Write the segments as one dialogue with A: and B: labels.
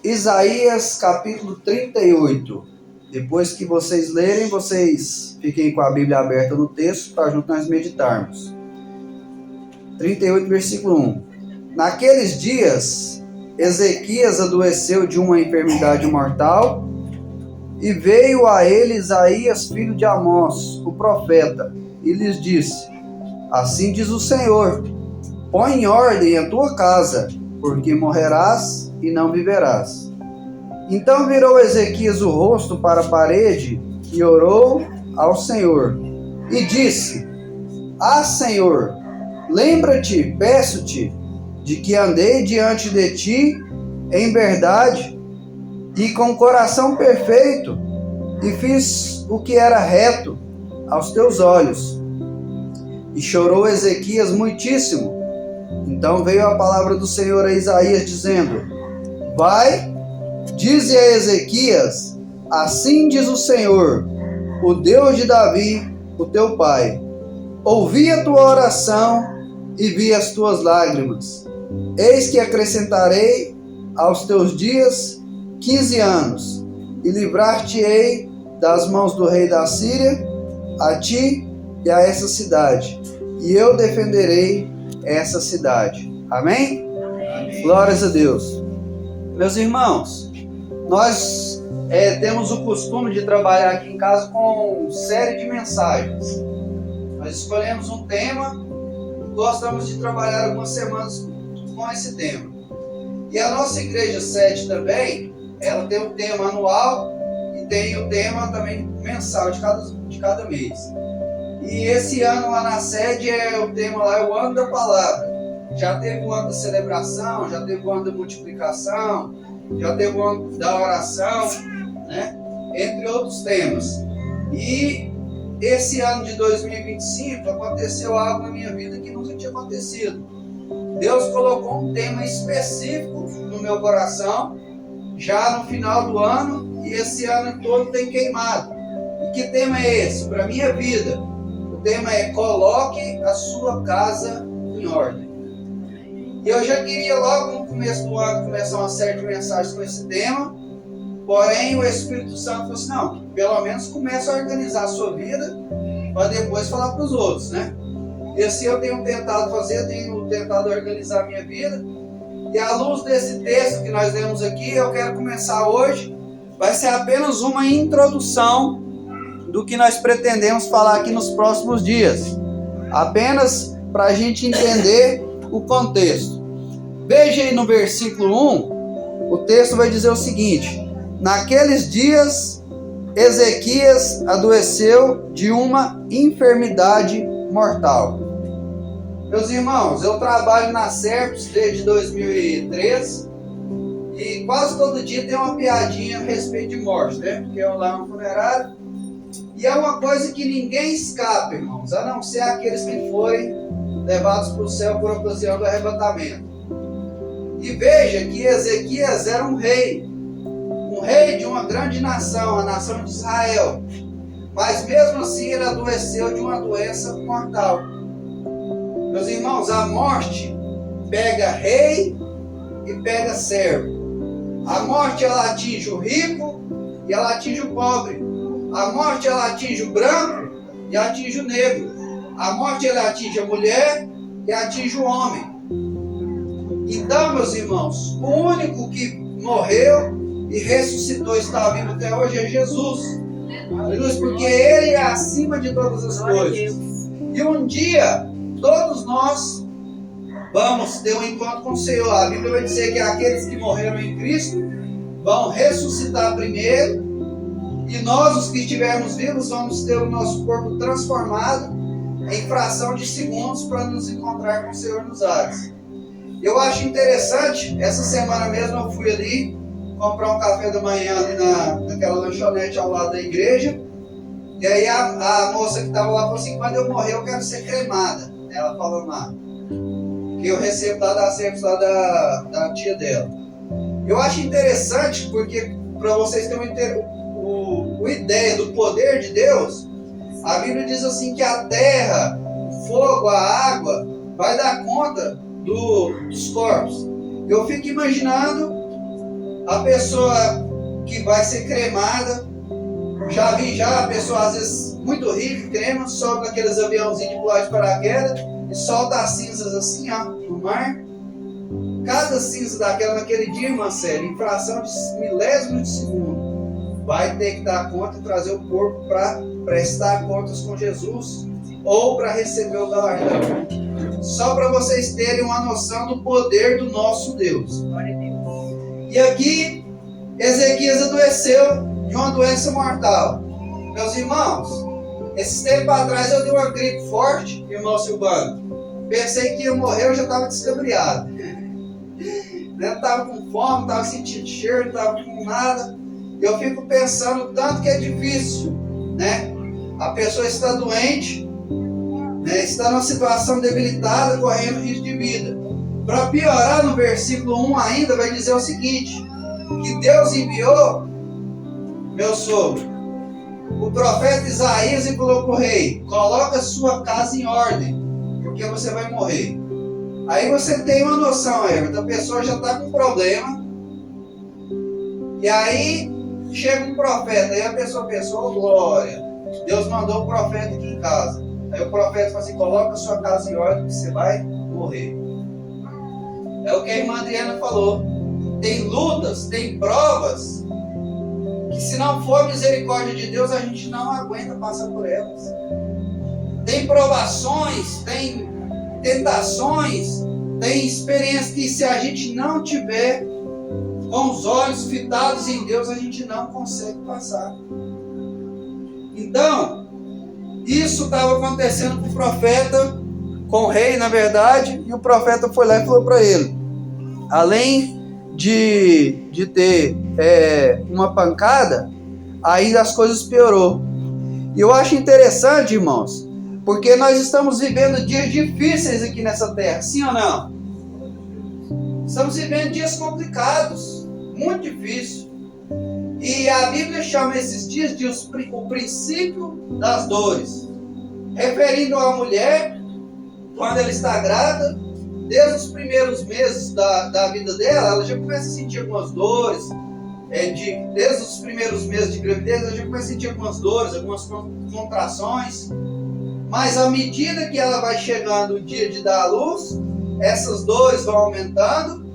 A: Isaías capítulo 38. Depois que vocês lerem, vocês fiquem com a Bíblia aberta no texto para junto nós meditarmos. 38, versículo 1. Naqueles dias, Ezequias adoeceu de uma enfermidade mortal e veio a ele Isaías, filho de Amós, o profeta, e lhes disse: Assim diz o Senhor, põe em ordem a tua casa, porque morrerás e não viverás. Então virou Ezequias o rosto para a parede e orou ao Senhor, e disse: Ah, Senhor, lembra-te, peço-te, de que andei diante de ti em verdade e com coração perfeito, e fiz o que era reto aos teus olhos. E chorou Ezequias muitíssimo. Então veio a palavra do Senhor a Isaías, dizendo: Vai, dize a Ezequias, assim diz o Senhor, o Deus de Davi, o teu pai. Ouvi a tua oração e vi as tuas lágrimas. Eis que acrescentarei aos teus dias 15 anos, e livrar-te-ei das mãos do rei da Síria, a ti e a essa cidade, e eu defenderei essa cidade. Amém? Amém. Glórias a Deus. Meus irmãos, nós temos o costume de trabalhar aqui em casa com série de mensagens. Nós escolhemos um tema e gostamos de trabalhar algumas semanas com esse tema. E a nossa igreja sede também, ela tem o tema anual e tem o tema também mensal de cada mês. E esse ano lá na sede o tema lá é o ano da palavra. Já teve o ano da celebração, já teve o ano da multiplicação, já teve o ano da oração, né? Entre outros temas. E esse ano de 2025 aconteceu algo na minha vida que nunca tinha acontecido. Deus colocou um tema específico no meu coração, já no final do ano, e esse ano todo tem queimado. E que tema é esse? Para a minha vida. O tema é: coloque a sua casa em ordem. E eu já queria logo no começo do ano começar uma série de mensagens com esse tema, porém o Espírito Santo falou assim: não, pelo menos comece a organizar a sua vida para depois falar para os outros, né? E assim eu tenho tentado fazer, tenho tentado organizar a minha vida. E à luz desse texto que nós lemos aqui, eu quero começar hoje. Vai ser apenas uma introdução do que nós pretendemos falar aqui nos próximos dias. Apenas para a gente entender o contexto. Veja aí no versículo 1, o texto vai dizer o seguinte: Naqueles dias, Ezequias adoeceu de uma enfermidade mortal. Meus irmãos, eu trabalho na Serpes desde 2013 e quase todo dia tem uma piadinha a respeito de morte, né? Porque eu lá no funerário. E é uma coisa que ninguém escapa, irmãos, a não ser aqueles que forem levados para o céu por ocasião do arrebatamento. E veja que Ezequias era um rei de uma grande nação, a nação de Israel. Mas mesmo assim ele adoeceu de uma doença mortal. Meus irmãos, a morte pega rei e pega servo. A morte ela atinge o rico e ela atinge o pobre. A morte ela atinge o branco e atinge o negro. A morte ela atinge a mulher e atinge o homem. Então, meus irmãos, o único que morreu e ressuscitou e está vivo até hoje é Jesus. Porque Ele é acima de todas as coisas. E um dia, todos nós vamos ter um encontro com o Senhor. A Bíblia vai dizer que aqueles que morreram em Cristo vão ressuscitar primeiro. E nós, os que estivermos vivos, vamos ter o nosso corpo transformado em fração de segundos para nos encontrar com o Senhor nos ares. Eu acho interessante, essa semana mesmo eu fui ali comprar um café da manhã ali naquela lanchonete ao lado da igreja. E aí a moça que estava lá falou assim: quando eu morrer eu quero ser cremada. Ela falou lá, que eu recebo lá da Serpes, lá da tia dela. Eu acho interessante porque, para vocês terem uma ideia do poder de Deus, a Bíblia diz assim que a terra, o fogo, a água vai dar conta dos corpos. Eu fico imaginando A pessoa que vai ser cremada, já vi a pessoa às vezes muito rica, crema, sobe naqueles aviãozinhos de pular de paraquedas e solta as cinzas assim, ó, no mar. Cada cinza daquela naquele dia, Marcelo, em fração de milésimos de segundo, vai ter que dar conta e trazer o corpo para prestar contas com Jesus ou para receber o galardão. Só para vocês terem uma noção do poder do nosso Deus. E aqui, Ezequias adoeceu de uma doença mortal. Meus irmãos, esses tempos atrás eu dei uma gripe forte, irmão Silvano. Pensei que ia morrer, eu já estava descabriado. Não estava com fome, não estava sentindo cheiro, não estava com nada. Eu fico pensando tanto que é difícil, né? A pessoa está doente, né? Está numa situação debilitada, correndo risco de vida. Para piorar, no versículo 1 ainda vai dizer o seguinte: que Deus enviou, meu sogro, o profeta Isaías e falou para o rei: coloca sua casa em ordem, porque você vai morrer. Aí você tem uma noção, Everton, a pessoa já está com problema, e aí chega um profeta, aí a pessoa pensou: oh, glória, Deus mandou o profeta aqui em casa. Aí o profeta fala assim: coloca sua casa em ordem, que você vai morrer. É o que a irmã Adriana falou. Tem lutas, tem provas, que se não for misericórdia de Deus, a gente não aguenta passar por elas. Tem provações, tem tentações, tem experiências que se a gente não tiver com os olhos fitados em Deus, a gente não consegue passar. Então, isso estava acontecendo com o profeta, com o rei, na verdade, e o profeta foi lá e falou para ele: além de ter uma pancada, aí as coisas piorou. E eu acho interessante, irmãos, porque nós estamos vivendo dias difíceis aqui nessa terra, sim ou não? Estamos vivendo dias complicados, muito difíceis. E a Bíblia chama esses dias de o princípio das dores, referindo a mulher, quando ela está grávida, desde os primeiros meses da vida dela, ela já começa a sentir algumas dores. Desde os primeiros meses de gravidez, ela já começa a sentir algumas dores, algumas contrações. Mas à medida que ela vai chegando o dia de dar à luz, essas dores vão aumentando,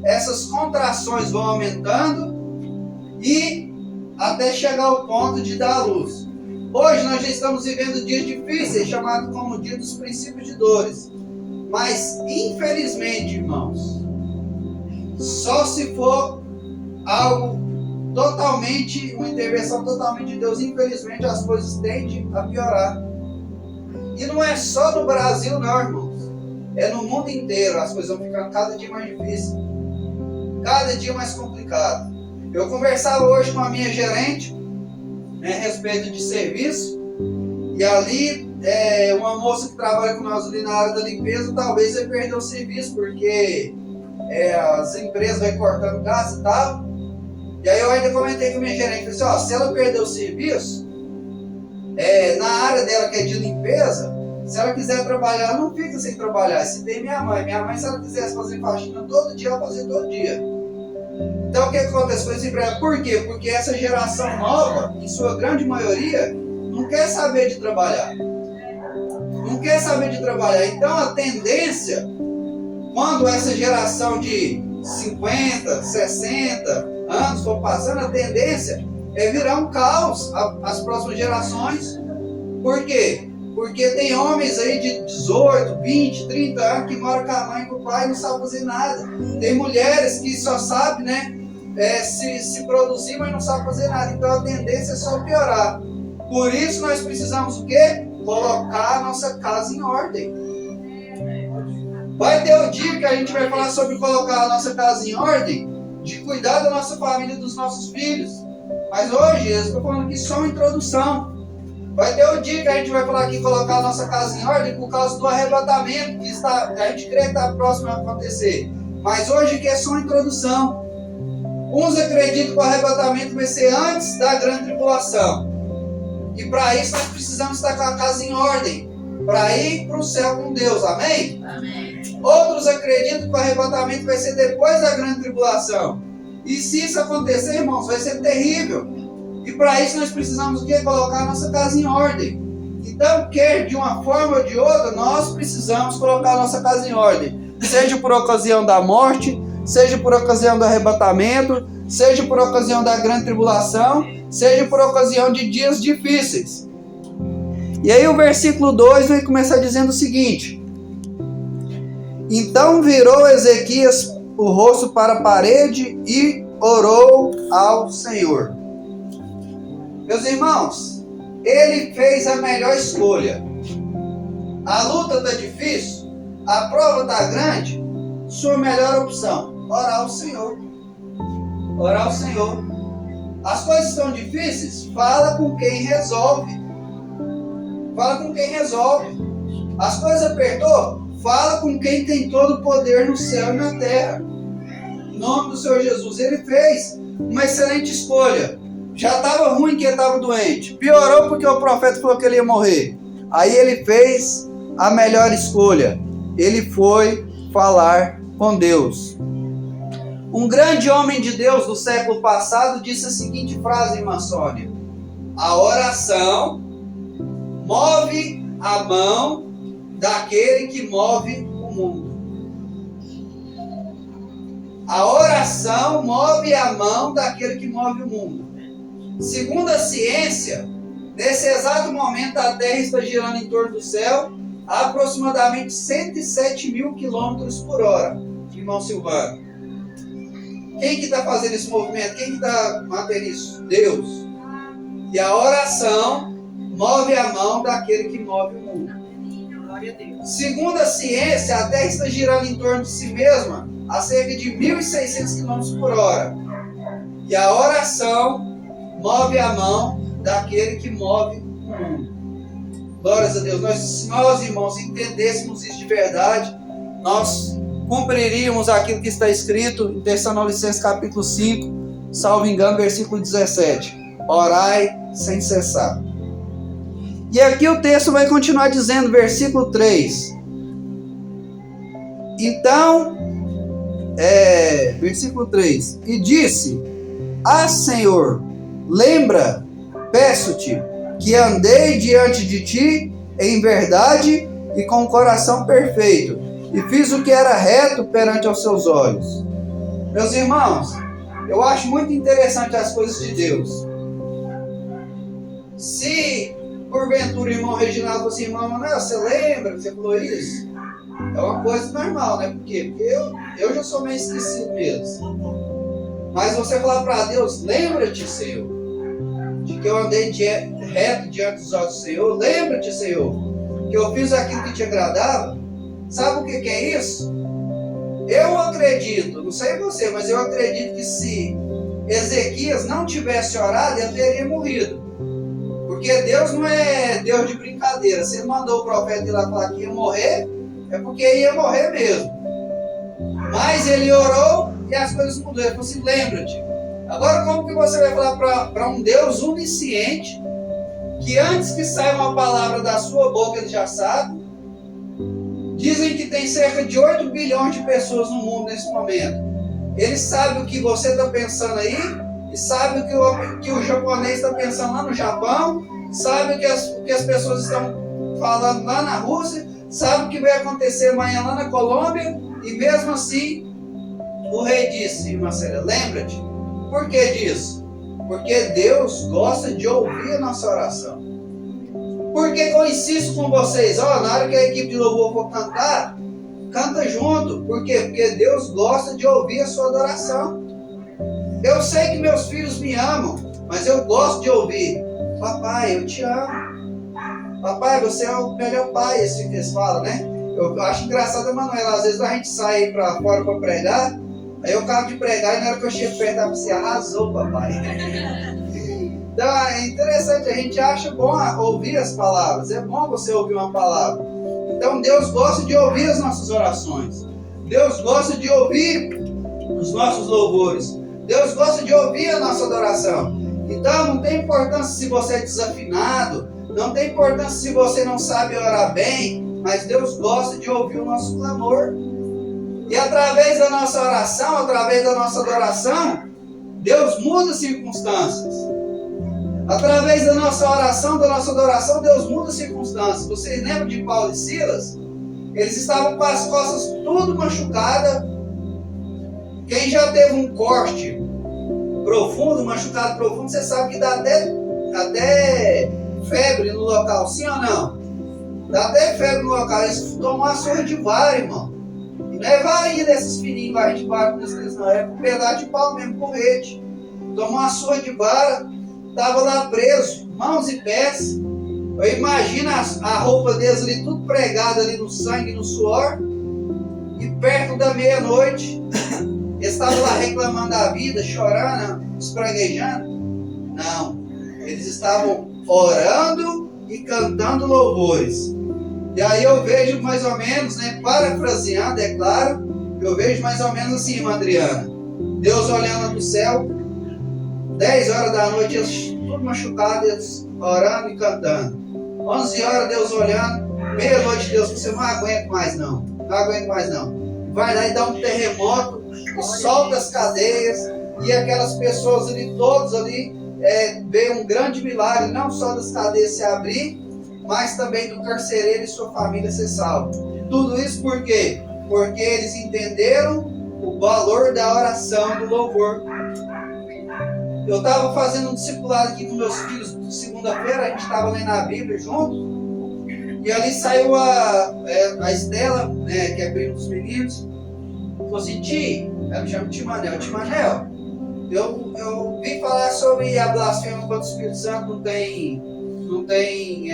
A: essas contrações vão aumentando, e até chegar ao ponto de dar à luz. Hoje nós já estamos vivendo dias difíceis, chamados como dia dos princípios de dores. Mas, infelizmente, irmãos, só se for algo totalmente, uma intervenção totalmente de Deus, infelizmente as coisas tendem a piorar. E não é só no Brasil não, irmãos. É no mundo inteiro. As coisas vão ficando cada dia mais difíceis, cada dia mais complicado. Eu conversava hoje com a minha gerente, né, a respeito de serviço, e ali uma moça que trabalha com nós ali na área da limpeza, talvez vai perder o serviço, porque as empresas vão cortando gás e tal. E aí eu ainda comentei com a minha gerente, falei assim: se ela perder o serviço, na área dela que é de limpeza, se ela quiser trabalhar, ela não fica sem trabalhar. Se tem minha mãe, se ela quisesse fazer faxina todo dia, ela fazia todo dia. Então o que acontece com esse emprego? Por quê? Porque essa geração nova, em sua grande maioria, não quer saber de trabalhar. Não quer saber de trabalhar. Então a tendência, quando essa geração de 50, 60 anos for passando, a tendência é virar um caos as próximas gerações. Por quê? Porque tem homens aí de 18, 20, 30 anos que moram com a mãe e com o pai e não sabem fazer nada. Tem mulheres que só sabem, né, se produzir, mas não sabem fazer nada. Então a tendência é só piorar. Por isso nós precisamos o quê? Colocar a nossa casa em ordem. Vai ter o dia que a gente vai falar sobre colocar a nossa casa em ordem, de cuidar da nossa família e dos nossos filhos. Mas hoje eu estou falando aqui só uma introdução. Vai ter o dia que a gente vai falar aqui colocar a nossa casa em ordem por causa do arrebatamento que a gente crê que está próximo a acontecer. Mas hoje aqui é só uma introdução. Uns acreditam que o arrebatamento vai ser antes da grande tribulação. E para isso nós precisamos estar com a casa em ordem, para ir para o céu com Deus, amém?
B: Amém.
A: Outros acreditam que o arrebatamento vai ser depois da grande tribulação. E se isso acontecer, irmãos, vai ser terrível. E para isso nós precisamos o quê? Colocar a nossa casa em ordem. Então, quer de uma forma ou de outra, nós precisamos colocar a nossa casa em ordem. Seja por ocasião da morte, seja por ocasião do arrebatamento, seja por ocasião da grande tribulação, seja por ocasião de dias difíceis. E aí o versículo 2 vai começar dizendo o seguinte: então virou Ezequias o rosto para a parede e orou ao Senhor. Meus irmãos, ele fez a melhor escolha. A luta está difícil, a prova está grande, sua melhor opção, orar ao Senhor. Orar ao Senhor. As coisas estão difíceis, fala com quem resolve. Fala com quem resolve. As coisas apertou, fala com quem tem todo o poder no céu e na terra. Em nome do Senhor Jesus, ele fez uma excelente escolha. Já estava ruim que ele estava doente. Piorou porque o profeta falou que ele ia morrer. Aí ele fez a melhor escolha. Ele foi falar com Deus. Um grande homem de Deus do século passado disse a seguinte frase, irmã Sônia: a oração move a mão daquele que move o mundo. A oração move a mão daquele que move o mundo. Segundo a ciência, nesse exato momento a Terra está girando em torno do céu a aproximadamente 107 mil quilômetros por hora. Irmão Silvano, quem que está fazendo esse movimento? Quem que está mantendo isso? Deus. E a oração move a mão daquele que move o mundo. Segundo a ciência, a Terra está girando em torno de si mesma a cerca de 1.600 km por hora. E a oração move a mão daquele que move o mundo. Glórias a Deus. Se nós, irmãos, entendêssemos isso de verdade, nós cumpriríamos aquilo que está escrito em Tessalonicenses capítulo 5, salvo engano, versículo 17. Orai sem cessar. E aqui o texto vai continuar dizendo, versículo 3. Então, versículo 3. E disse: ah, Senhor, lembra, peço-te, que andei diante de ti em verdade e com o coração perfeito, e fiz o que era reto perante aos seus olhos. Meus irmãos, eu acho muito interessante as coisas de Deus. Se porventura o irmão Reginaldo falou assim: irmão, não, você lembra que você falou isso? É uma coisa normal, né? Por quê? Porque eu já sou meio esquecido mesmo. Mas você falar para Deus: lembra-te, Senhor, de que eu andei reto diante dos olhos do Senhor. Lembra-te, Senhor, que eu fiz aquilo que te agradava. Sabe o que é isso? Eu acredito, não sei você, mas eu acredito que se Ezequias não tivesse orado, ele teria morrido. Porque Deus não é Deus de brincadeira. Se ele mandou o profeta ir lá falar que ia morrer, é porque ia morrer mesmo. Mas ele orou e as coisas mudaram. Ele falou assim: lembra-te. Agora, como que você vai falar para um Deus onisciente, que antes que saia uma palavra da sua boca ele já sabe? Dizem que tem cerca de 8 bilhões de pessoas no mundo nesse momento. Ele sabe o que você está pensando aí, e sabe o que o japonês está pensando lá no Japão, sabe o que as pessoas estão falando lá na Rússia, sabe o que vai acontecer amanhã lá na Colômbia, e mesmo assim, o rei disse: irmã Célia, lembra-te. Por que disso? Porque Deus gosta de ouvir a nossa oração. Por que eu insisto com vocês? Na hora que a equipe de louvor for cantar, canta junto. Por quê? Porque Deus gosta de ouvir a sua adoração. Eu sei que meus filhos me amam, mas eu gosto de ouvir: papai, eu te amo. Papai, você é o melhor pai, assim que eles falam, né? Eu acho engraçado, Emanuela, às vezes a gente sai para fora para pregar, aí eu acabo de pregar e na hora que eu chego perto da você, arrasou, papai. Então é interessante, a gente acha bom ouvir as palavras, é bom você ouvir uma palavra. Então Deus gosta de ouvir as nossas orações, Deus gosta de ouvir os nossos louvores, Deus gosta de ouvir a nossa adoração. Então não tem importância se você é desafinado, não tem importância se você não sabe orar bem, mas Deus gosta de ouvir o nosso clamor. E através da nossa oração, através da nossa adoração, Deus muda circunstâncias. Através da nossa oração, da nossa adoração, Deus muda circunstâncias. Vocês lembram de Paulo e Silas? Eles estavam com as costas tudo machucadas. Quem já teve um corte profundo, um machucado profundo, você sabe que dá até febre no local, sim ou não? Dá até febre no local. Eles tomam uma surra de vara, irmão. E não é varinha desses fininhos, varinha de vara, não. É com pedaço de pau mesmo, porrete. Tomou uma surra de vara, estava lá preso, mãos e pés. Eu imagino a roupa deles ali, tudo pregada ali no sangue, no suor. E perto da meia-noite, eles estavam lá reclamando da vida, chorando, espraguejando. Não, eles estavam orando e cantando louvores. E aí eu vejo mais ou menos, né, parafraseando, é claro, eu vejo mais ou menos assim, irmã Adriana. Deus olhando do céu, 10 horas da noite, eles tudo machucados, eles orando e cantando. 11 horas, Deus olhando, meia-noite, Deus, você não aguenta mais não, não aguenta mais não. Vai lá e dá um terremoto, e solta as cadeias, e aquelas pessoas ali, todos ali, vê um grande milagre, não só das cadeias se abrir, mas também do carcereiro e sua família ser salvo. Tudo isso por quê? Porque eles entenderam o valor da oração, do louvor. Eu estava fazendo um discipulado aqui com meus filhos segunda-feira, a gente estava lendo a Bíblia junto, e ali saiu a Estela, né, que é primo dos meninos, falou assim: ela me chama de Timanel, eu vim falar sobre a blasfêmia contra o Espírito Santo, não tem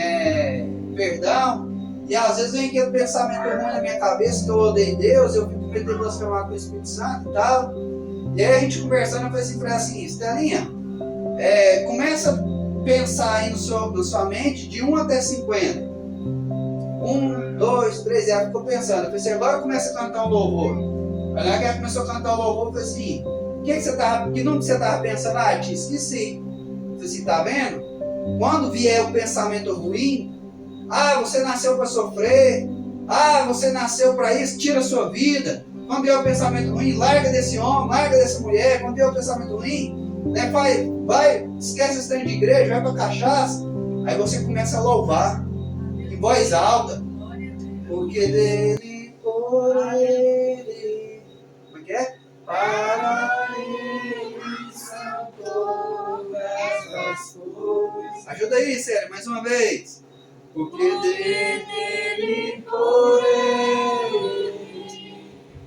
A: perdão, e às vezes vem aquele pensamento ruim na minha cabeça, que eu odeio Deus, eu fico com medo de blasfemar com o Espírito Santo e tal. E aí a gente conversando, eu falei assim pra ela assim: Estelinha, começa a pensar aí na sua mente de 1 até 50. 1, 2, 3, e ela ficou pensando. Eu falei assim: agora começa a cantar um louvor. Aí lá que ela começou a cantar o louvor, eu falei assim: que nome que você estava pensando? Ah, eu te esqueci. Eu falei assim: tá vendo? Quando vier o pensamento ruim, você nasceu para sofrer, você nasceu para isso, tira a sua vida. Quando vier o pensamento ruim, larga desse homem, larga dessa mulher. Quando vier o pensamento ruim, né, vai, esquece esse trem de igreja, vai para cachaça. Aí você começa a louvar, em voz alta, porque dele, por ele, como é que é? Para ele são todas as coisas. Ajuda aí, Sério, mais uma vez. Porque dele, por ele,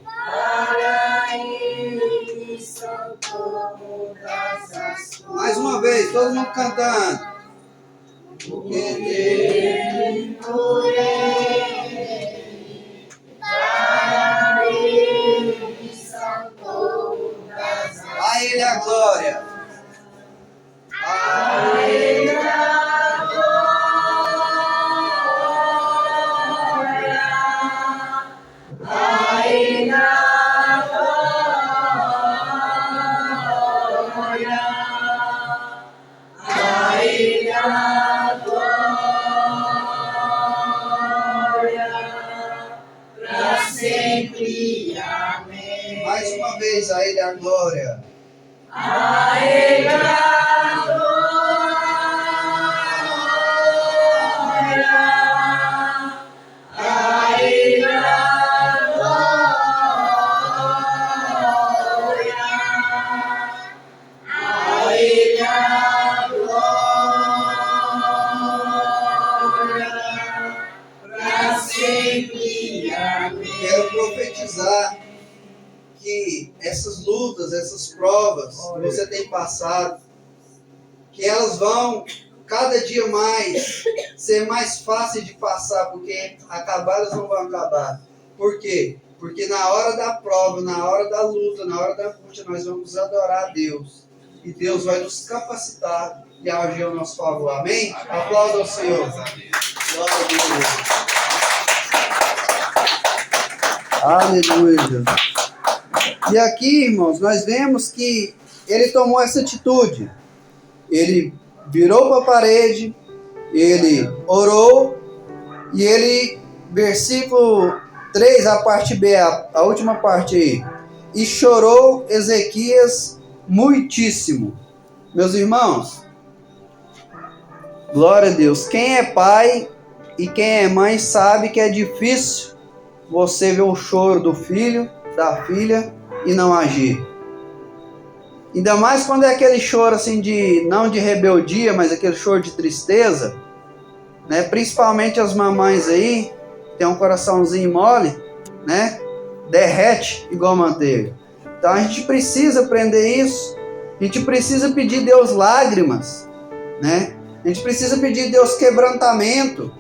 A: para ele são todas as coisas. Mais uma vez, todo mundo cantando. Porque dele, por ele, para ele são todas as coisas. A ele a glória. A ele a glória. A ele a glória. A ele a glória. Para sempre. Amém. Mais uma vez, a ele a glória. A ele a glória. A ele a glória. A ele a glória. Para sempre. Amém. Quero profetizar que essas lutas, essas provas que você tem passado, que elas vão cada dia mais ser mais fáceis de passar, porque acabar elas não vão acabar. Por quê? Porque na hora da prova, na hora da luta, na hora da angústia, nós vamos adorar a Deus. E Deus vai nos capacitar e agir ao nosso favor. Amém? Aplauda ao Senhor. Glória a Deus. Aleluia. E aqui, irmãos, nós vemos que ele tomou essa atitude. Ele virou para a parede, ele orou, e ele, versículo 3, a parte B, a última parte aí. E chorou Ezequias muitíssimo. Meus irmãos, glória a Deus. Quem é pai e quem é mãe sabe que é difícil você ver o choro do filho, da filha e não agir. Ainda mais quando é aquele choro assim não de rebeldia, mas aquele choro de tristeza, né? Principalmente as mamães aí, tem um coraçãozinho mole, né? Derrete igual manteiga. Então a gente precisa aprender isso. A gente precisa pedir a Deus lágrimas, né? A gente precisa pedir a Deus quebrantamento.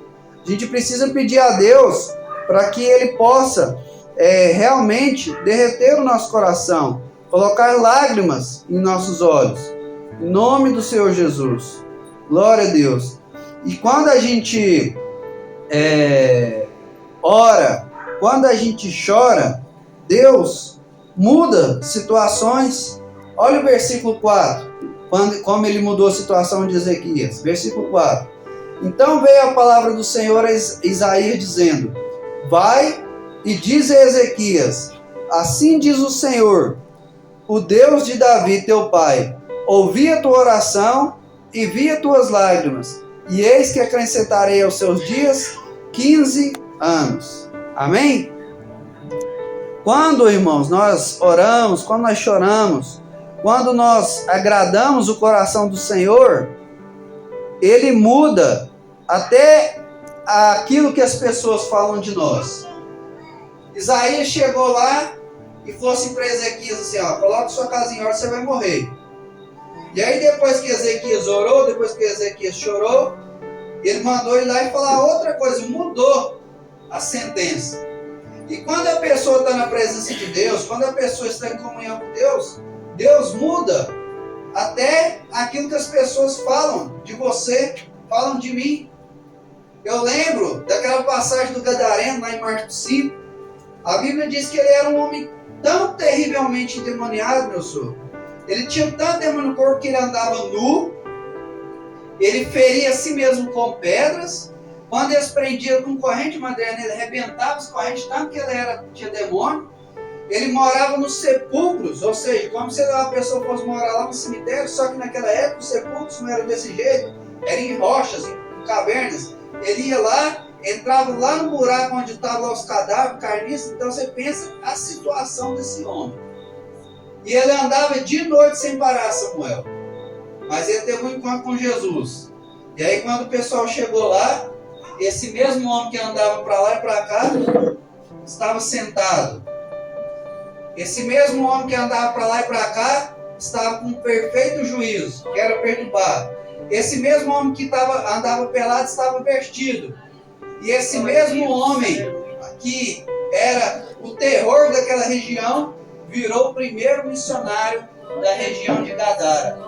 A: A gente precisa pedir a Deus para que Ele possa realmente derreter o nosso coração, colocar lágrimas em nossos olhos. Em nome do Senhor Jesus. Glória a Deus. E quando a gente ora, quando a gente chora, Deus muda situações. Olha o versículo 4, como ele mudou a situação de Ezequias. Versículo 4. Então veio a palavra do Senhor a Isaías dizendo: vai e diz a Ezequias: assim diz o Senhor, o Deus de Davi teu pai, ouvi a tua oração e vi as tuas lágrimas, e eis que acrescentarei aos seus dias 15 anos. Amém? Quando, irmãos, nós oramos, quando nós choramos, quando nós agradamos o coração do Senhor, Ele muda até aquilo que as pessoas falam de nós. Isaías chegou lá e falou assim para Ezequias assim, ó, coloca sua casa em ordem, você vai morrer. E aí depois que Ezequias orou, depois que Ezequias chorou, ele mandou ir lá e falar outra coisa, mudou a sentença. E quando a pessoa está na presença de Deus, quando a pessoa está em comunhão com Deus, Deus muda até aquilo que as pessoas falam de você, falam de mim. Eu lembro daquela passagem do Gadareno, lá em Marcos 5. A Bíblia diz que ele era um homem tão terrivelmente endemoniado, meu senhor. Ele tinha tanto demônio no corpo que ele andava nu, ele feria a si mesmo com pedras. Quando eles prendiam com corrente de madeira, ele arrebentava as correntes, tanto que ele tinha demônio. Ele morava nos sepulcros, ou seja, como se uma pessoa fosse morar lá no cemitério, só que naquela época os sepulcros não eram desse jeito, eram em rochas, em cavernas. Ele ia lá, entrava lá no buraco onde estavam os cadáveres, carniças. Então você pensa a situação desse homem. E ele andava de noite sem parar, Samuel. Mas ele teve um encontro com Jesus. E aí quando o pessoal chegou lá, esse mesmo homem que andava para lá e para cá, estava sentado. Esse mesmo homem que andava para lá e para cá, estava com perfeito juízo, que era perturbado. Esse mesmo homem que andava pelado, estava vestido. E esse mesmo homem, que era o terror daquela região, virou o primeiro missionário da região de Gadara.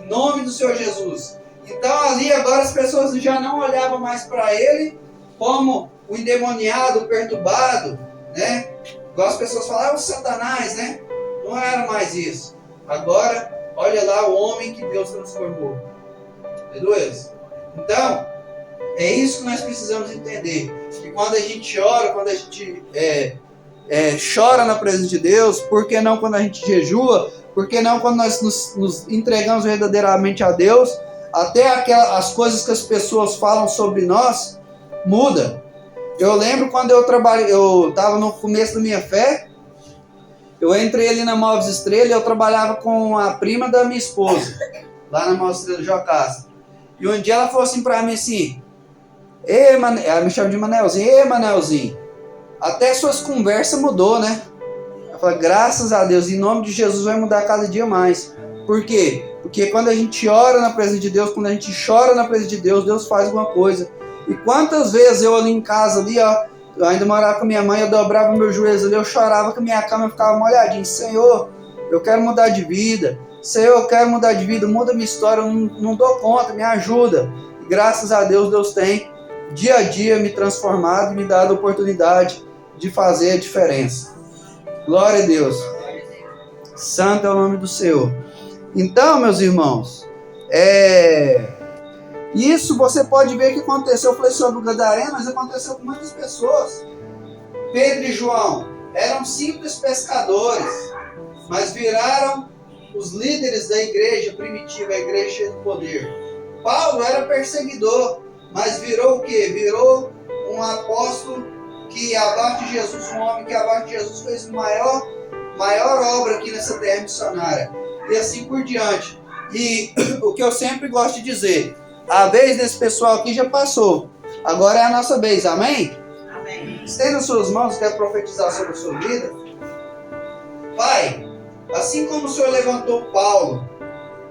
A: Em nome do Senhor Jesus. Então ali agora as pessoas já não olhavam mais para ele como o endemoniado, o perturbado, né? Igual as pessoas falavam, o Satanás, né? Não era mais isso. Agora, olha lá o homem que Deus transformou. Beleza? Então, é isso que nós precisamos entender. Que quando a gente ora, quando a gente chora na presença de Deus, por que não quando a gente jejua? Por que não quando nós nos entregamos verdadeiramente a Deus? Até as coisas que as pessoas falam sobre nós, muda. Eu lembro quando eu estava no começo da minha fé, eu entrei ali na Móveis Estrela e eu trabalhava com a prima da minha esposa, lá na Móveis Estrela de Jocasta. E um dia ela falou assim pra mim assim, ela me chama de Manelzinho, Manelzinho, até suas conversas mudou, né? Eu falei, graças a Deus, em nome de Jesus vai mudar cada dia mais. Por quê? Porque quando a gente ora na presença de Deus, quando a gente chora na presença de Deus, Deus faz alguma coisa. E quantas vezes eu ali em casa, ali, ó, eu ainda morava com minha mãe, eu dobrava meus joelhos ali, eu chorava que a minha cama ficava molhadinha. Senhor, eu quero mudar de vida. Senhor, eu quero mudar de vida, muda minha história, eu não dou conta, me ajuda. E graças a Deus, Deus tem, dia a dia, me transformado e me dado a oportunidade de fazer a diferença. Glória a Deus. Santo é o nome do Senhor. Então, meus irmãos, isso você pode ver que aconteceu. Eu falei sobre o Gadareno, mas aconteceu com muitas pessoas. Pedro e João eram simples pescadores, mas viraram os líderes da igreja primitiva, a igreja cheia do poder. Paulo era perseguidor, mas virou o quê? Virou um apóstolo que abaixo de Jesus, um homem que abaixo de Jesus fez maior obra aqui nessa terra missionária. E assim por diante. E o que eu sempre gosto de dizer, a vez desse pessoal aqui já passou. Agora é a nossa vez, amém? Amém. Estenda as suas mãos, quero profetizar sobre a sua vida. Pai, assim como o Senhor levantou Paulo,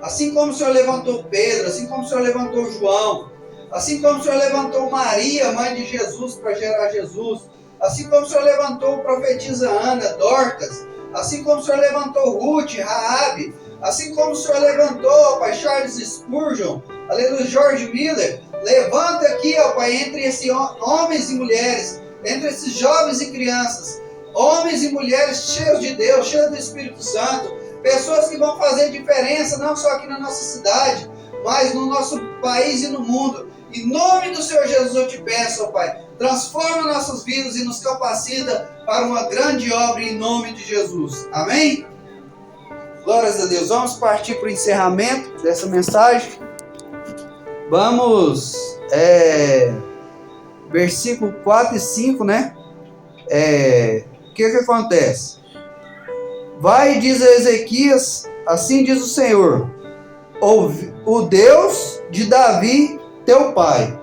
A: assim como o Senhor levantou Pedro, assim como o Senhor levantou João, assim como o Senhor levantou Maria, mãe de Jesus, para gerar Jesus, assim como o Senhor levantou profetisa Ana, Dorcas, assim como o Senhor levantou Ruth, Raabe, assim como o Senhor levantou, Pai, Charles Spurgeon, aleluia, George Miller, levanta aqui, ó Pai, entre esses homens e mulheres, entre esses jovens e crianças, homens e mulheres cheios de Deus, cheios do Espírito Santo, pessoas que vão fazer diferença, não só aqui na nossa cidade, mas no nosso país e no mundo. Em nome do Senhor Jesus eu te peço, ó Pai, transforma nossas vidas e nos capacita para uma grande obra em nome de Jesus. Amém? Glórias a Deus. Vamos partir para o encerramento dessa mensagem. Vamos, versículo 4 e 5, né? O que acontece? Vai, diz a Ezequias, assim diz o Senhor, o Deus de Davi, teu pai.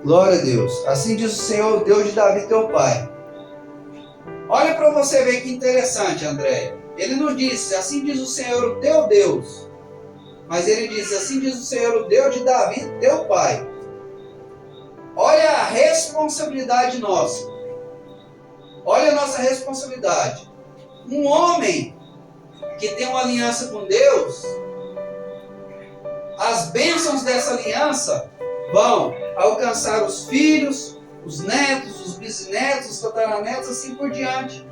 A: Glória a Deus. Assim diz o Senhor, o Deus de Davi, teu pai. Olha para você ver que interessante, André. Ele não disse, assim diz o Senhor, o teu Deus. Mas ele disse, assim diz o Senhor, o Deus de Davi, teu pai. Olha a responsabilidade nossa. Olha a nossa responsabilidade. Um homem que tem uma aliança com Deus, as bênçãos dessa aliança vão alcançar os filhos, os netos, os bisnetos, os tataranetos, assim por diante.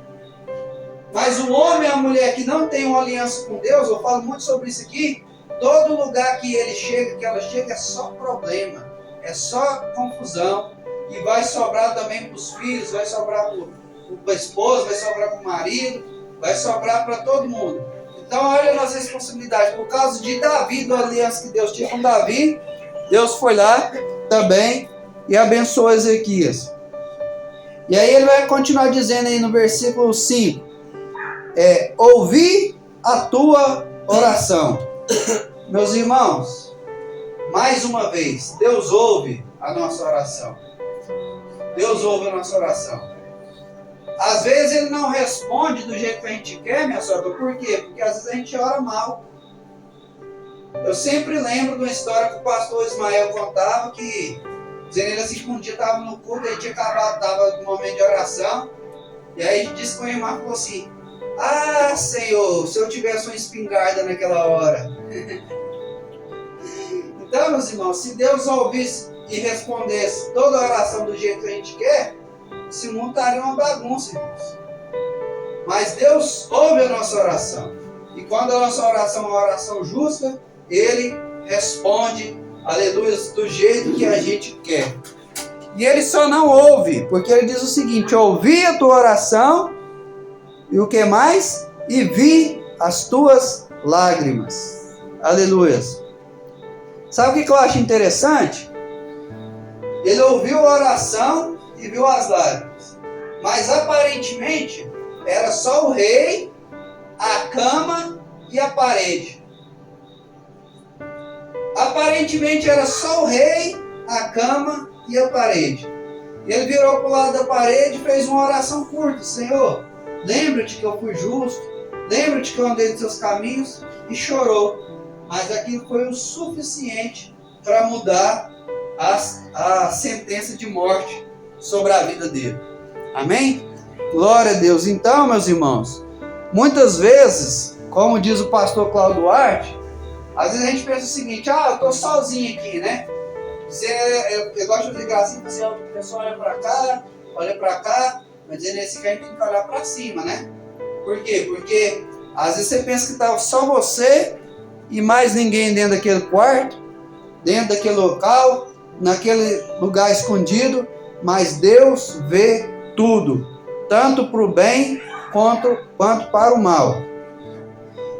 A: Mas o homem e a mulher que não tem uma aliança com Deus, eu falo muito sobre isso aqui, todo lugar que ele chega, que ela chega, é só problema, é só confusão, e vai sobrar também para os filhos, vai sobrar para a esposa, vai sobrar para o marido, vai sobrar para todo mundo. Então olha a nossa responsabilidade, por causa de Davi, da aliança que Deus tinha com Davi, Deus foi lá também e abençoou Ezequias. E aí ele vai continuar dizendo aí no versículo 5, ouvi a tua oração. Meus irmãos, mais uma vez, Deus ouve a nossa oração. Deus ouve a nossa oração. Às vezes ele não responde do jeito que a gente quer, minha sogra. Por quê? Porque às vezes a gente ora mal. Eu sempre lembro de uma história que o pastor Ismael contava, que dizendo ele assim, que um dia estava no culto, a gente estava no momento de oração, e aí a gente disse com o irmão, falou assim, ah, Senhor, se eu tivesse uma espingarda naquela hora. Então, meus irmãos, se Deus ouvisse e respondesse toda a oração do jeito que a gente quer, esse mundo estaria uma bagunça, irmãos. Mas Deus ouve a nossa oração. E quando a nossa oração é uma oração justa, Ele responde, aleluia, do jeito que a gente quer. E Ele só não ouve, porque Ele diz o seguinte, ouvi a tua oração, e o que mais? E vi as tuas lágrimas. Aleluia. Sabe o que eu acho interessante? Ele ouviu a oração e viu as lágrimas. Mas aparentemente era só o rei, a cama e a parede. Aparentemente era só o rei, a cama e a parede. Ele virou para o lado da parede e fez uma oração curta. Senhor, lembra-te que eu fui justo, lembra-te que eu andei nos seus caminhos, e chorou. Mas aquilo foi o suficiente para mudar a sentença de morte sobre a vida dele. Amém? Glória a Deus. Então, meus irmãos, muitas vezes, como diz o pastor Cláudio Duarte, às vezes a gente pensa o seguinte, eu estou sozinho aqui, né? Eu gosto de ligar assim, a pessoa olha para cá, mas dizendo assim que a gente tem que olhar para cima, né? Por quê? Porque às vezes você pensa que está só você e mais ninguém dentro daquele quarto, dentro daquele local, naquele lugar escondido, mas Deus vê tudo, tanto para o bem quanto para o mal.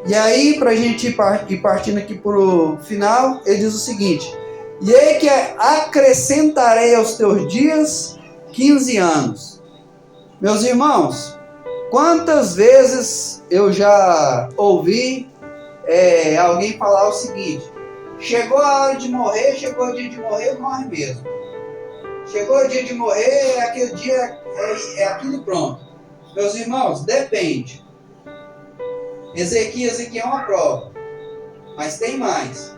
A: E aí, para a gente ir partindo aqui para o final, ele diz o seguinte: e aí que acrescentarei aos teus dias 15 anos. Meus irmãos, quantas vezes eu já ouvi alguém falar o seguinte: chegou a hora de morrer, chegou o dia de morrer, morre mesmo. Chegou o dia de morrer, aquele dia é aquilo e pronto. Meus irmãos, depende. Ezequias aqui é uma prova, mas tem mais.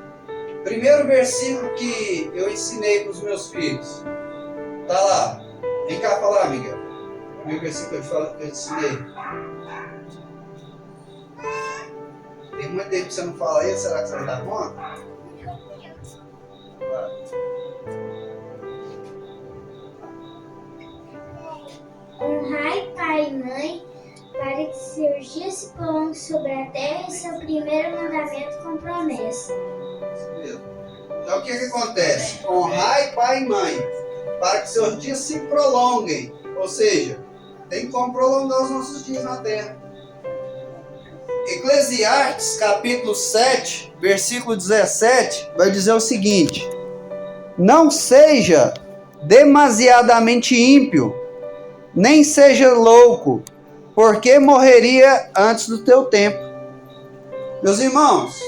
A: Primeiro versículo que eu ensinei para os meus filhos, tá lá. Vem cá falar, Miguel. Primeiro versículo que eu ensinei. Tem muito tempo que você não fala aí, será que você vai dar conta?
B: Honrai pai e mãe, para que seus dias se prolonguem sobre a terra, e seu primeiro mandamento com promessa.
A: Isso mesmo. Então o que acontece? Honrai pai e mãe, para que seus dias se prolonguem. Ou seja, tem como prolongar os nossos dias na terra. Eclesiastes capítulo 7, versículo 17, vai dizer o seguinte: não seja demasiadamente ímpio, nem seja louco, porque morreria antes do teu tempo. Meus irmãos,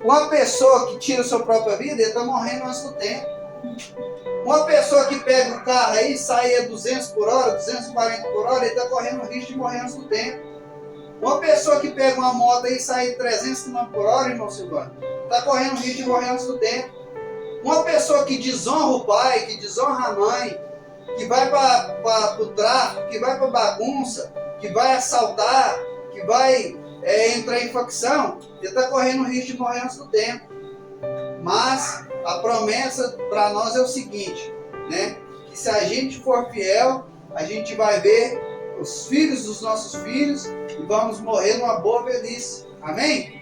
A: uma pessoa que tira a sua própria vida, ele está morrendo antes do tempo. Uma pessoa que pega o carro aí e sai a 200 por hora, 240 por hora, ele está correndo o risco de morrer antes do tempo. Uma pessoa que pega uma moto aí e sai a 300 km por hora, irmão Silvano, está correndo o risco de morrer antes do tempo. Uma pessoa que desonra o pai, que desonra a mãe, que vai para o tráfico, que vai para bagunça, que vai assaltar, que vai entrar em facção, ele está correndo o risco de morrer antes do tempo. Mas a promessa para nós é o seguinte, né? Que se a gente for fiel, a gente vai ver os filhos dos nossos filhos e vamos morrer numa boa velhice. Amém?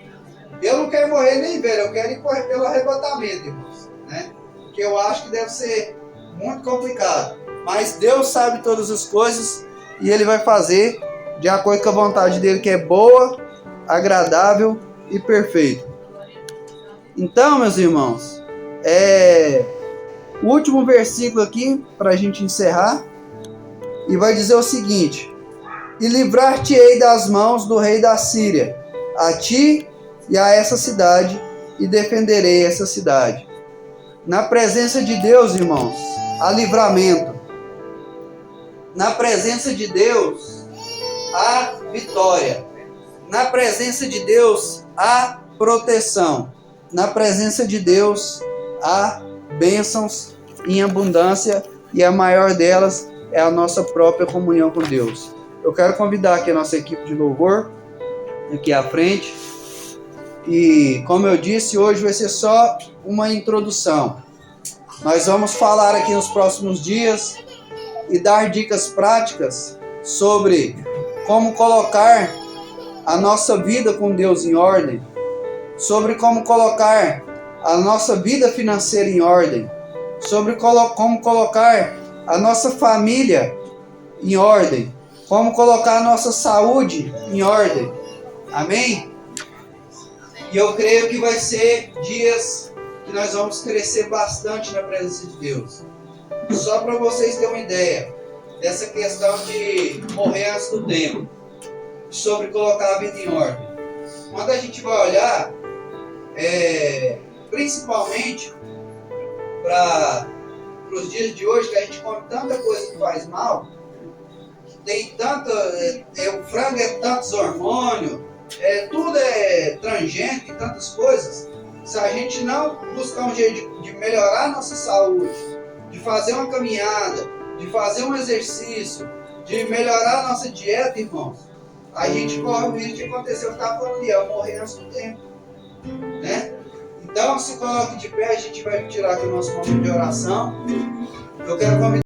A: Eu não quero morrer nem velho, eu quero ir correr pelo arrebatamento, irmãos, né? Porque eu acho que deve ser muito complicado. Mas Deus sabe todas as coisas e Ele vai fazer de acordo com a vontade dEle, que é boa, agradável e perfeita. Então, meus irmãos, o último versículo aqui para a gente encerrar, e vai dizer o seguinte: e livrar-te-ei das mãos do rei da Síria, a ti e a essa cidade, e defenderei essa cidade. Na presença de Deus, irmãos, há livramento. Na presença de Deus, há vitória. Na presença de Deus, há proteção. Na presença de Deus, há bênçãos em abundância, e a maior delas é a nossa própria comunhão com Deus. Eu quero convidar aqui a nossa equipe de louvor, aqui à frente. E, como eu disse, hoje vai ser só uma introdução. Nós vamos falar aqui nos próximos dias e dar dicas práticas sobre como colocar a nossa vida com Deus em ordem, sobre como colocar a nossa vida financeira em ordem, sobre como colocar a nossa família em ordem, como colocar a nossa saúde em ordem. Amém? E eu creio que vai ser dias que nós vamos crescer bastante na presença de Deus. Só para vocês terem uma ideia dessa questão de morrer antes do tempo, sobre colocar a vida em ordem. Quando a gente vai olhar, principalmente para os dias de hoje, que a gente come tanta coisa que faz mal, tem tanta, o frango é tantos hormônios, tudo é transgênico e tantas coisas. Se a gente não buscar um jeito de melhorar a nossa saúde, de fazer uma caminhada, de fazer um exercício, de melhorar a nossa dieta, irmãos, a gente corre o risco de acontecer o que estava falando ali, morrer antes do tempo, né? Então, se coloque de pé, a gente vai tirar aqui o nosso momento de oração. Eu quero convidar